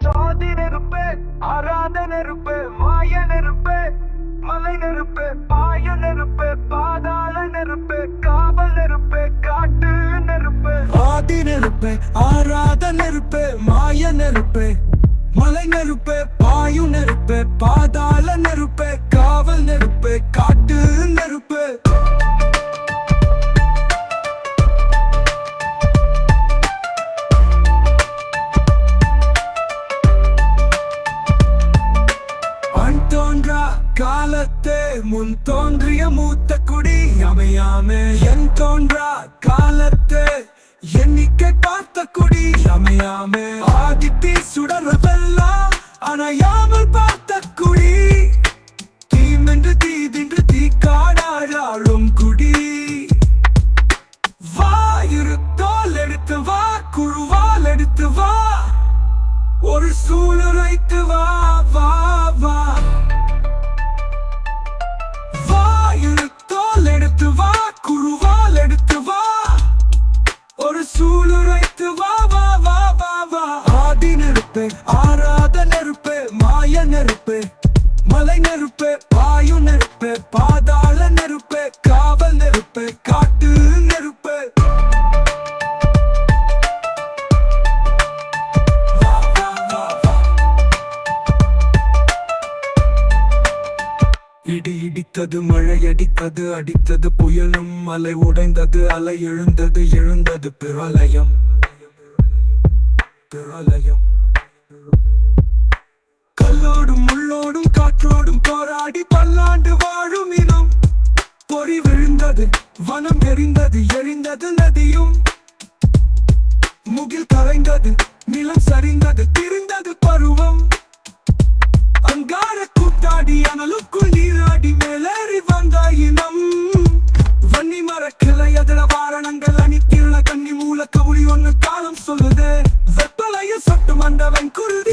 சாதி நெருப்பு, ஆறாத நெருப்பு, மாய நெருப்பு, மலை நெருப்பு, பாய நெருப்பு, பாதாள நெருப்பு, காவல் நெருப்பு, காட்டு நெருப்பு. ஆதி நெருப்பு, ஆறாத நெருப்பு, மாய நெருப்பு, மலை நெருப்பு, பாயும் நெருப்பு, பாதாள நெருப்பு, காவல் நெருப்பு, காட்டு நெருப்பு. காலத்தே முன் தோன்றிய மூத்த குடி அமையாமே, என் தோன்றா காலத்தே எண்ணிக்கை பார்த்த குடி அமையாமே. ஆதித்தி சுடர்வதெல்லாம் அணையாமல் பார்த்த குடி, தீமென்று தீதின்று தீக்காடாடும் குடி. வா இருத்தோல் எடுத்து வா, குழுவால் எடுத்து வா, ஒரு சூளுரைத்து வா வா வா. எடுத்து வா, குழுவால் எடுத்து வா, ஒரு சூளுரைத்து வா வா வா வா வா. ஆதி நெருப்பு, ஆறாத நெருப்பு, மாய நெருப்பு, மலை நெருப்பு, பாயு நெருப்பு, பாதாள நெருப்பு, காவல் நெருப்பு, காட்டு நெருப்பு. இடி இடித்தது, மழை அடித்தது, அடித்தது புயலும், மலை உடைந்தது, அலை எழுந்தது, எழுந்தது பிரளயம். பிரளயம் கல்லோடும் முள்ளோடும் காற்றோடும் போராடி பல்லாண்டு வாழும் இனம். பொறி விழுந்தது, வனம் எரிந்தது, எரிந்தது நதியும். முகில் கரைந்தது, நிலம் சரிந்தது, திரிந்தது பருவம். அங்கார கூட்டாடி அனலுக்குள் நீராடி மேலேறி வந்த இனம். வன்னி மரக்கிளை அதிர வாரணங்கள் அணித்திருள கன்னி மூல கவுளி ஒன்னு காலம் சொல்லுது. வெப்பலையில் சொட்டு மண்டவன் குருதி